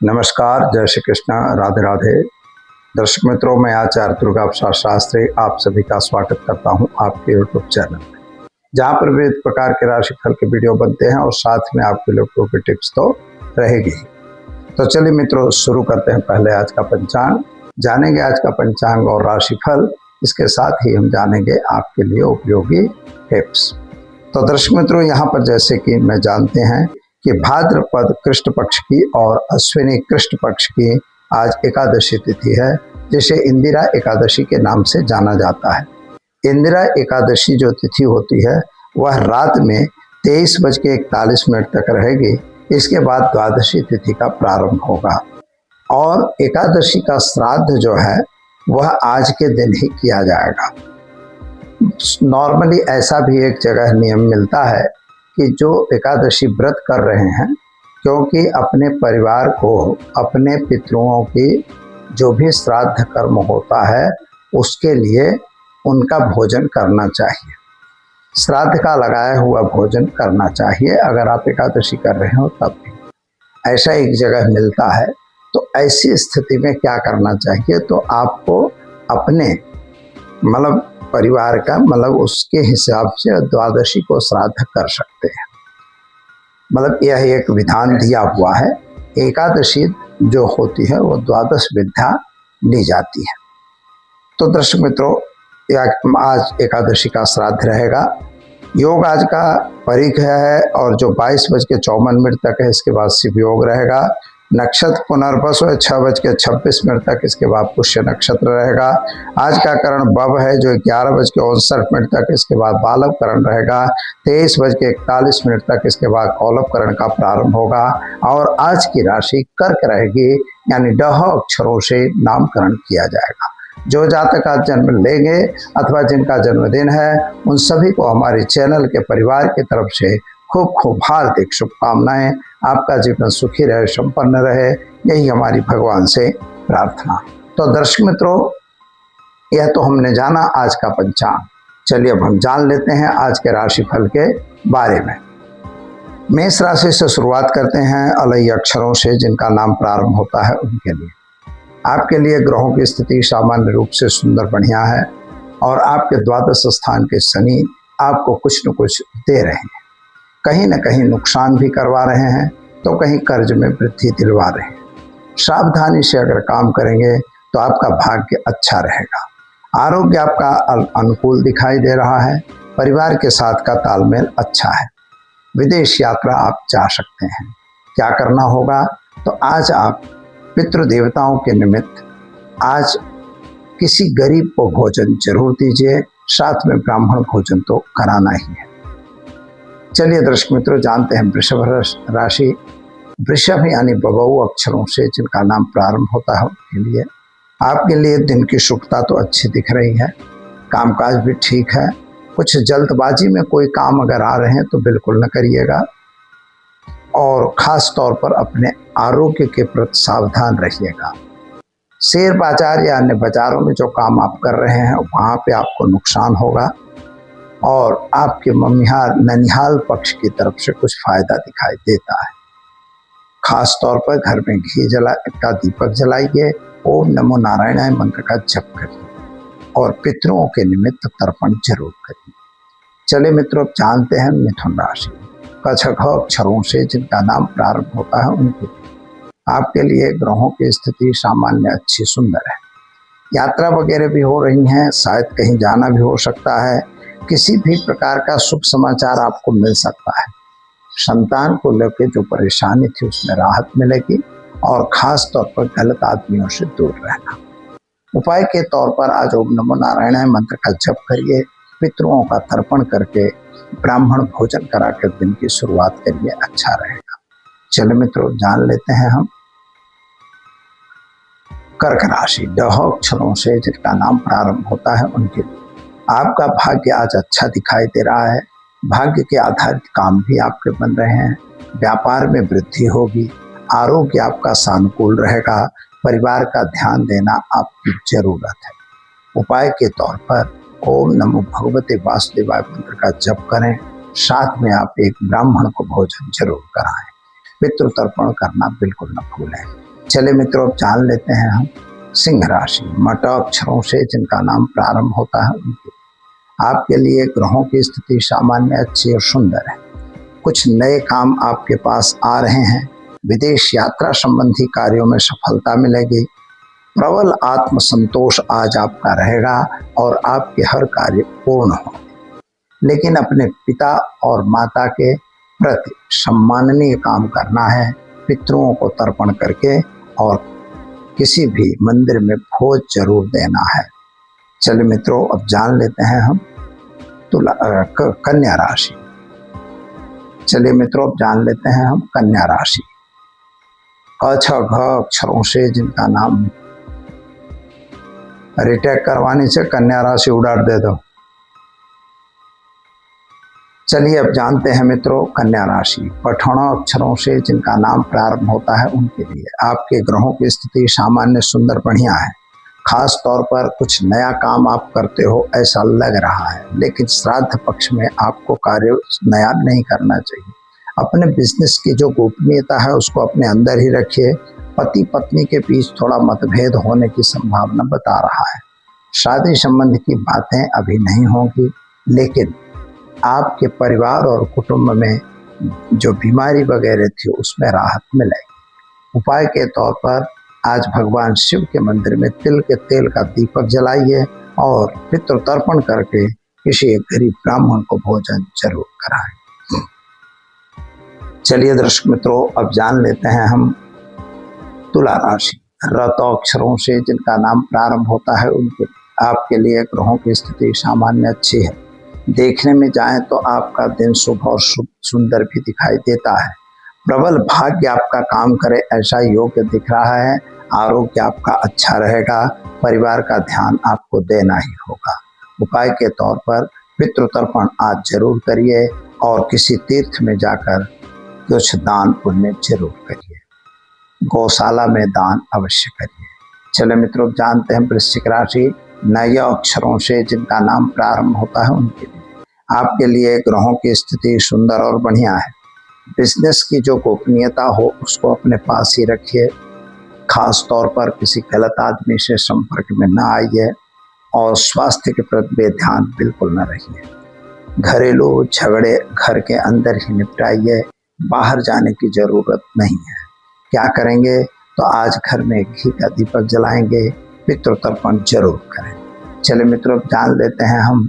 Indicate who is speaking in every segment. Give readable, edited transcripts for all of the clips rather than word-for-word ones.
Speaker 1: नमस्कार, जय श्री कृष्ण, राधे राधे। दर्शक मित्रों, मैं आचार्य दुर्गा प्रसाद शास्त्री आप सभी का स्वागत करता हूं आपके यूट्यूब चैनल में, जहां पर विविध प्रकार के राशिफल के वीडियो बनते हैं और साथ में आपके लोगों की टिप्स तो रहेगी। तो चलिए मित्रों, शुरू करते हैं। पहले आज का पंचांग जानेंगे, आज का पंचांग और राशिफल। इसके साथ ही हम जानेंगे आपके लिए उपयोगी टिप्स। तो दर्शक मित्रों, यहाँ पर जैसे कि मैं जानते हैं कि भाद्रपद कृष्ण पक्ष की और अश्विनी कृष्ण पक्ष की आज एकादशी तिथि है, जिसे इंदिरा एकादशी के नाम से जाना जाता है। इंदिरा एकादशी जो तिथि होती है वह रात में 23:41 तक रहेगी। इसके बाद द्वादशी तिथि का प्रारंभ होगा और एकादशी का श्राद्ध जो है वह आज के दिन ही किया जाएगा। नॉर्मली ऐसा भी एक जगह नियम मिलता है कि जो एकादशी व्रत कर रहे हैं, क्योंकि अपने परिवार को अपने पितरों की जो भी श्राद्ध कर्म होता है उसके लिए उनका भोजन करना चाहिए, श्राद्ध का लगाया हुआ भोजन करना चाहिए। अगर आप एकादशी कर रहे हो तब भी ऐसा एक जगह मिलता है। तो ऐसी स्थिति में क्या करना चाहिए, तो आपको अपने परिवार का उसके हिसाब से द्वादशी को श्राद्ध कर सकते हैं। यह एक विधान दिया हुआ है। एकादशी जो होती है वो द्वादश विद्या ली जाती है। तो दर्शक मित्रों, आज एकादशी का श्राद्ध रहेगा। योग आज का परिघ है और जो 22:54 तक है, इसके बाद शिव योग रहेगा। नक्षत्र पुनर्वसु है 6:26 तक, इसके बाद पुष्य नक्षत्र रहेगा। आज का करण बव है जो 11:59 तक, इसके बाद बालव करण रहेगा। 23:41 तक, इसके बाद कौलव करण का प्रारंभ होगा। और आज की राशि कर्क रहेगी, यानी ड अक्षरों से नामकरण किया जाएगा। जो जातक आज जन्म लेंगे अथवा जिनका जन्मदिन है, उन सभी को हमारे चैनल के परिवार की तरफ से खूब खूब हार्दिक शुभकामनाएं। आपका जीवन सुखी रहे, संपन्न रहे, यही हमारी भगवान से प्रार्थना। तो दर्शक मित्रों, यह तो हमने जाना आज का पंचांग। चलिए अब हम जान लेते हैं आज के राशिफल के बारे में। मेष राशि से शुरुआत करते हैं, अलई अक्षरों से जिनका नाम प्रारंभ होता है उनके लिए। आपके लिए ग्रहों की स्थिति सामान्य रूप से सुंदर बढ़िया है और आपके द्वादश स्थान के शनि आपको कुछ न कुछ दे रहे हैं। कहीं न कहीं नुकसान भी करवा रहे हैं, तो कहीं कर्ज में वृद्धि दिलवा रहे हैं। सावधानी से अगर काम करेंगे तो आपका भाग्य अच्छा रहेगा। आरोग्य आपका अनुकूल दिखाई दे रहा है। परिवार के साथ का तालमेल अच्छा है। विदेश यात्रा आप जा सकते हैं। क्या करना होगा, तो आज आप पितृदेवताओं के निमित्त आज किसी गरीब को भोजन जरूर दीजिए, साथ में ब्राह्मण भोजन तो कराना ही है। चलिए दर्शक मित्रों, जानते हैं वृषभ राशि। वृषभ यानी बबऊ अक्षरों से जिनका नाम प्रारंभ होता है उनके लिए आपके लिए दिन की शुभता तो अच्छी दिख रही है। कामकाज भी ठीक है। कुछ जल्दबाजी में कोई काम अगर आ रहे हैं तो बिल्कुल न करिएगा और खास तौर पर अपने आरोग्य के प्रति सावधान रहिएगा। शेयर बाजार या अन्य बाजारों में जो काम आप कर रहे हैं वहाँ पे आपको नुकसान होगा और आपके मम्मिहार ननिहाल पक्ष की तरफ से कुछ फायदा दिखाई देता है। खास तौर पर घर में घी का दीपक जलाइए, ओम नमो नारायणाय मंत्र का जप करिए और पितरों के निमित्त तर्पण जरूर करिए। चले मित्रों, जानते हैं मिथुन राशि। कछघ अक्षरों से जिनका नाम प्रारंभ होता है उनके आपके लिए ग्रहों की स्थिति सामान्य अच्छी सुंदर है। यात्रा वगैरह भी हो रही हैं, शायद कहीं जाना भी हो सकता है। किसी भी प्रकार का शुभ समाचार आपको मिल सकता है। संतान को लेकर जो परेशानी थी उसमें राहत मिलेगी और खास तौर पर गलत आदमियों से दूर रहना। उपाय के तौर पर आज ओम नमो नारायणाय मंत्र का जप करिए, पितरों का तर्पण करके ब्राह्मण भोजन कराकर दिन की शुरुआत करिए, अच्छा रहेगा। चलो मित्रों, जान लेते हैं हम कर्क राशि। ड अक्षरों से जिनका नाम प्रारंभ होता है उनके लिए आपका भाग्य आज अच्छा दिखाई दे रहा है। भाग्य के आधारित काम भी आपके बन रहे हैं। व्यापार में वृद्धि होगी। आरोग्य आपका सानुकूल रहेगा। परिवार का ध्यान देना आपकी जरूरत है। उपाय के तौर पर ओम नमो भगवते वासुदेवाय मंत्र का जप करें, साथ में आप एक ब्राह्मण को भोजन जरूर कराएं। पितृ तर्पण करना बिल्कुल न भूलें। चलिए मित्रों, अब जान लेते हैं हम सिंह राशि। मट अक्षरों से जिनका नाम प्रारंभ होता है उनके आपके लिए ग्रहों की स्थिति सामान्य, अच्छी और सुंदर है। कुछ नए काम आपके पास आ रहे हैं। विदेश यात्रा संबंधी कार्यों में सफलता मिलेगी। प्रबल आत्मसंतोष आज आपका रहेगा और आपके हर कार्य पूर्ण होंगे। लेकिन अपने पिता और माता के प्रति सम्माननीय काम करना है, पितरों को तर्पण करके, और किसी भी मंदिर में भोज जरूर देना है। चलिए मित्रों, अब जान लेते हैं हम कन्या राशि। चलिए मित्रों, अब जान लेते हैं हम कन्या राशि। क छ घ अक्षरों से जिनका नाम, रिटेक करवाने से कन्या राशि उड़ाड़ दे दो। चलिए अब जानते हैं मित्रों कन्या राशि। पठण अक्षरों से जिनका नाम प्रारंभ होता है उनके लिए आपके ग्रहों की स्थिति सामान्य, सुंदर, बढ़िया है। खास तौर पर कुछ नया काम आप करते हो ऐसा लग रहा है, लेकिन श्राद्ध पक्ष में आपको कार्य नया नहीं करना चाहिए। अपने बिजनेस की जो गोपनीयता है उसको अपने अंदर ही रखिए। पति पत्नी के बीच थोड़ा मतभेद होने की संभावना बता रहा है। शादी संबंध की बातें अभी नहीं होंगी, लेकिन आपके परिवार और कुटुंब में जो बीमारी वगैरह थी उसमें राहत मिलेगी। उपाय के तौर पर आज भगवान शिव के मंदिर में तिल के तेल का दीपक जलाइए और पितृ तर्पण करके किसी एक गरीब ब्राह्मण को भोजन जरूर कराएं। चलिए दर्शक मित्रों, अब जान लेते हैं हम तुला राशि। रत अक्षरों से जिनका नाम प्रारंभ होता है उनके आपके लिए ग्रहों की स्थिति सामान्य, अच्छी है। देखने में जाएं तो आपका दिन शुभ और सुंदर भी दिखाई देता है। प्रबल भाग्य आपका काम करे ऐसा योग दिख रहा है। आरोग्य आपका अच्छा रहेगा। परिवार का ध्यान आपको देना ही होगा। उपाय के तौर पर पितृ तर्पण आज जरूर करिए और किसी तीर्थ में जाकर कुछ दान पुण्य जरूर करिए। गौशाला में दान अवश्य करिए। चले मित्रों, जानते हैं वृश्चिक राशि। नय अक्षरों से जिनका नाम प्रारंभ होता है उनके लिए आपके लिए ग्रहों की स्थिति सुंदर और बढ़िया है। बिजनेस की जो गोपनीयता हो उसको अपने पास ही रखिए। खास तौर पर किसी गलत आदमी से संपर्क में न आइए और स्वास्थ्य के प्रति बेध्यान बिल्कुल न रहिए। घरेलू झगड़े घर के अंदर ही निपटाइए, बाहर जाने की जरूरत नहीं है। क्या करेंगे तो आज घर में घी का दीपक जलाएंगे, पितृ तर्पण जरूर करें। चलिए मित्रों, जान लेते हैं हम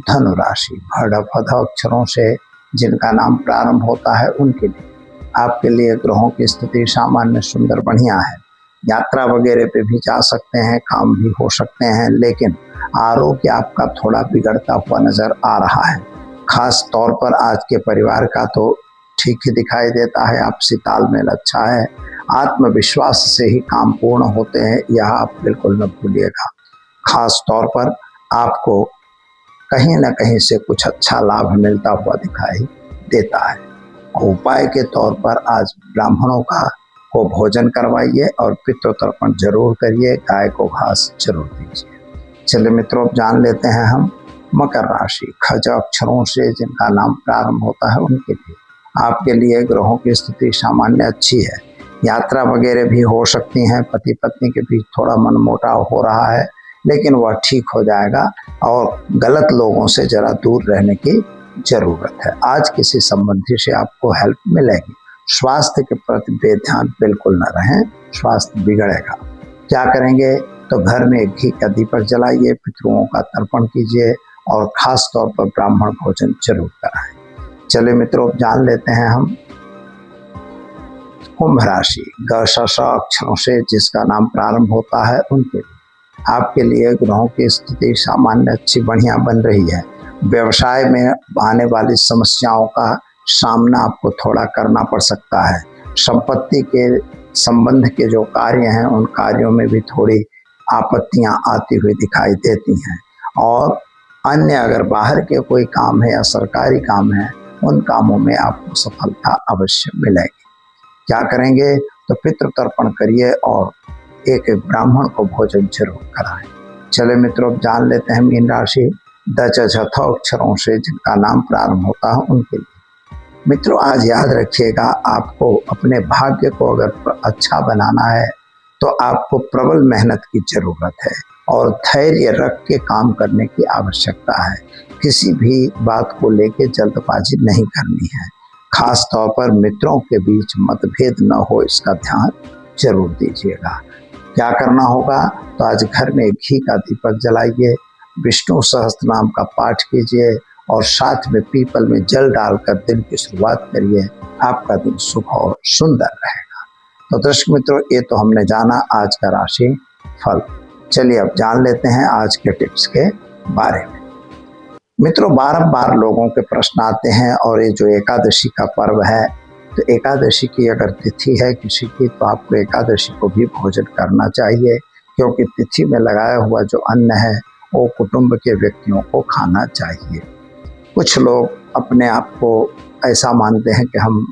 Speaker 1: धनु राशि। भड़ भद अक्षरों से जिनका नाम प्रारंभ होता है उनके लिए आपके लिए ग्रहों की स्थिति सामान्य, सुंदर, बढ़िया है। यात्रा वगैरह पे भी जा सकते हैं, काम भी हो सकते हैं, लेकिन आरोग्य आपका थोड़ा बिगड़ता हुआ नजर आ रहा है। खास तौर पर आज के परिवार का तो ठीक ही दिखाई देता है। आपसी तालमेल अच्छा है। आत्मविश्वास से ही काम पूर्ण होते हैं, यह आप बिल्कुल न भूलिएगा। खास तौर पर आपको कहीं न कहीं से कुछ अच्छा लाभ मिलता हुआ दिखाई देता है। उपाय के तौर पर आज ब्राह्मणों को भोजन करवाइए और पितृ तर्पण जरूर करिए। गाय को घास जरूर दीजिए। चलिए मित्रों, अब जान लेते हैं हम मकर राशि। खज अक्षरों से जिनका नाम प्रारंभ होता है उनके लिए आपके लिए ग्रहों की स्थिति सामान्य, अच्छी है। यात्रा वगैरह भी हो सकती हैं। पति पत्नी के बीच थोड़ा मनमुटाव हो रहा है, लेकिन वह ठीक हो जाएगा और गलत लोगों से जरा दूर रहने की जरूरत है। आज किसी संबंधी से आपको हेल्प मिलेगी। स्वास्थ्य के प्रति बेध्यान बिल्कुल न रहें, स्वास्थ्य बिगड़ेगा। क्या करेंगे तो घर में घी का दीपक जलाइए, पितरों का तर्पण कीजिए और खास तौर पर ब्राह्मण भोजन जरूर कराएं। चलिए मित्रों, जान लेते हैं हम कुंभ राशि। ग श श अक्षरों से जिसका नाम प्रारंभ होता है उनके लिए आपके लिए ग्रहों की स्थिति सामान्य, अच्छी, बढ़िया बन रही है। व्यवसाय में आने वाली समस्याओं का सामना आपको थोड़ा करना पड़ सकता है। संपत्ति के संबंध के जो कार्य हैं उन कार्यों में भी थोड़ी आपत्तियां आती हुई दिखाई देती हैं, और अन्य अगर बाहर के कोई काम है या सरकारी काम है उन कामों में आपको सफलता अवश्य मिलेगी। क्या करेंगे तो पितृ तर्पण करिए और एक ब्राह्मण को भोजन जरूर कराएं। चले मित्रों, जान लेते हैं मीन राशि। द च छ थ अक्षरों से जिनका नाम प्रारंभ होता है उनके लिए मित्रों, आज याद रखिएगा, आपको अपने भाग्य को अगर अच्छा बनाना है तो आपको प्रबल मेहनत की जरूरत है और धैर्य रख के काम करने की आवश्यकता है। किसी भी बात को लेके जल्दबाजी नहीं करनी है। खास तौर पर मित्रों के बीच मतभेद न हो, इसका ध्यान जरूर दीजिएगा। क्या करना होगा, तो आज घर में घी का दीपक जलाइए, विष्णु सहस्त्र नाम का पाठ कीजिए और साथ में पीपल में जल डालकर दिन की शुरुआत करिए। आपका दिन शुभ और सुंदर रहेगा। तो दर्शक मित्रों, ये तो हमने जाना आज का राशि फल। चलिए अब जान लेते हैं आज के टिप्स के बारे में। मित्रों, बारंबार लोगों के प्रश्न आते हैं और ये जो एकादशी का पर्व है, तो एकादशी की अगर तिथि है किसी की, तो आपको एकादशी को भी भोजन करना चाहिए, क्योंकि तिथि में लगाया हुआ जो अन्न है वो कुटुंब के व्यक्तियों को खाना चाहिए। कुछ लोग अपने आप को ऐसा मानते हैं कि हम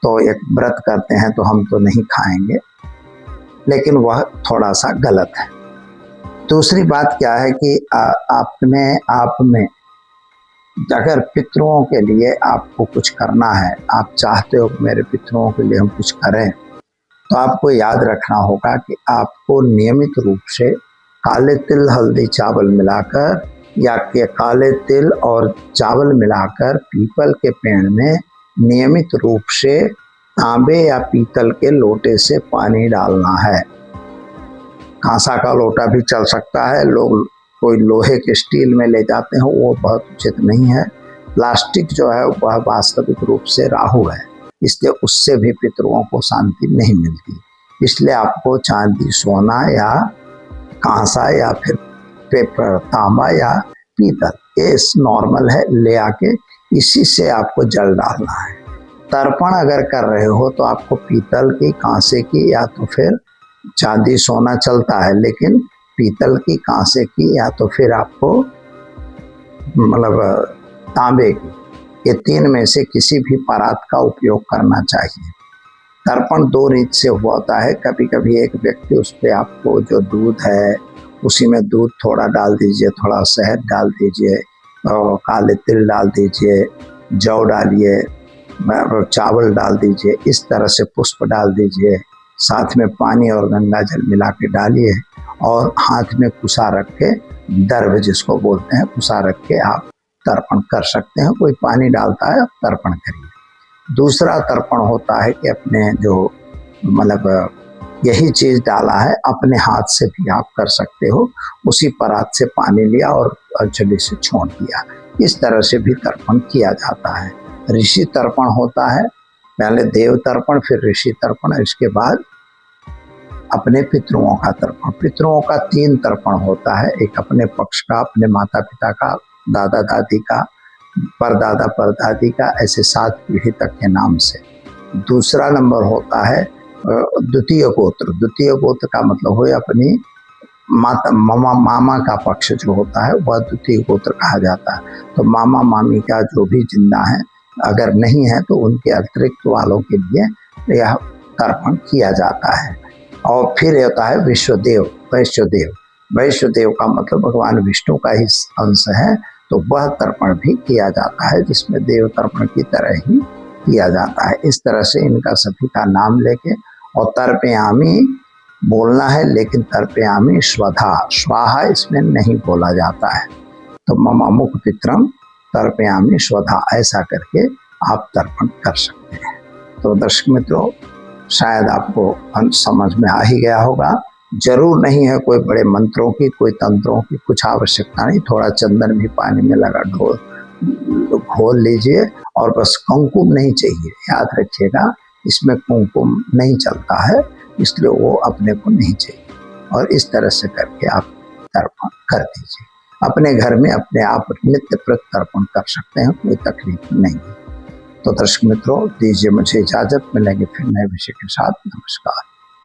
Speaker 1: तो एक व्रत करते हैं तो हम तो नहीं खाएंगे, लेकिन वह थोड़ा सा गलत है। दूसरी बात क्या है कि अपने आप में अगर पितरों के लिए आपको कुछ करना है, आप चाहते हो कि मेरे पितरों के लिए हम कुछ करें, तो आपको याद रखना होगा कि आपको नियमित रूप से काले तिल हल्दी चावल मिलाकर या के काले तिल और चावल मिलाकर पीपल के पेड़ में नियमित रूप से तांबे या पीतल के लोटे से पानी डालना है। कांसा का लोटा भी चल सकता है, लोग कोई लोहे के स्टील में ले जाते हैं, वो बहुत उचित नहीं है। प्लास्टिक जो है वह वास्तविक रूप से राहु है, इसलिए उससे भी पितरों को शांति नहीं मिलती। इसलिए आपको चांदी, सोना या कांसा या फिर पेपर, तांबा या पीतल, ये नॉर्मल है, ले आके इसी से आपको जल डालना है। तर्पण अगर कर रहे हो तो आपको पीतल की, कांसे की या तो फिर चांदी सोना चलता है, लेकिन पीतल की, कांसे की या तो फिर आपको मतलब तांबे की, ये तीन में से किसी भी परात का उपयोग करना चाहिए। तर्पण दो रीत से होता है। कभी कभी एक व्यक्ति उस पर आपको जो दूध है उसी में दूध थोड़ा डाल दीजिए, थोड़ा शहद डाल दीजिए और काले तिल डाल दीजिए, जौ डालिए, चावल डाल दीजिए, इस तरह से पुष्प डाल दीजिए, साथ में पानी और गंगा जल मिला के डालिए और हाथ में कुसा रख के, दर्भ जिसको बोलते हैं, कुसा रख के आप तर्पण कर सकते हैं। कोई पानी डालता है, तर्पण करिए। दूसरा तर्पण होता है कि अपने जो मतलब यही चीज डाला है अपने हाथ से भी आप कर सकते हो। उसी परात से पानी लिया और अंजलि से छोड़ दिया, इस तरह से भी तर्पण किया जाता है। ऋषि तर्पण होता है, पहले देव तर्पण, फिर ऋषि तर्पण, इसके बाद अपने पितरों का तर्पण। पितरों का तीन तर्पण होता है, एक अपने पक्ष का, अपने माता पिता का, दादा दादी का, परदादा परदादी का, ऐसे 7 पीढ़ी तक के नाम से। दूसरा नंबर होता है द्वितीय गोत्र। द्वितीय गोत्र का मतलब हो अपनी माता मामा का पक्ष जो होता है वह द्वितीय गोत्र कहा जाता है। तो मामा मामी का जो भी जिंदा है, अगर नहीं है तो उनके अतिरिक्त वालों के लिए यह तर्पण किया जाता है। और फिर होता है विश्वदेव, वैश्वदेव। वैश्वदेव का मतलब भगवान विष्णु का ही अंश है, तो वह तर्पण भी किया जाता है, जिसमें देव तर्पण की तरह ही किया जाता है। इस तरह से इनका सभी का नाम लेके और तर्पयामी बोलना है, लेकिन तर्पयामी स्वधा, स्वाहा इसमें नहीं बोला जाता है। तो मम अमुक पित्रम तर्पयामी स्वधा, ऐसा करके आप तर्पण कर सकते हैं। तो दर्शक मित्रों, शायद आपको समझ में आ ही गया होगा। जरूर नहीं है कोई बड़े मंत्रों की, कोई तंत्रों की कुछ आवश्यकता नहीं। थोड़ा चंदन भी पानी में लगा घोल लीजिए और बस कुमकुम नहीं चाहिए, याद रखिएगा, इसमें कुमकुम नहीं चलता है, इसलिए वो अपने को नहीं चाहिए। और इस तरह से करके आप तर्पण कर दीजिए। अपने घर में अपने आप नित्य प्रति तर्पण कर सकते हैं, कोई तकलीफ नहीं है। तो दर्शक मित्रों, दीजिए मुझे इजाजत, मिलेंगे फिर नए विषय के साथ। नमस्कार।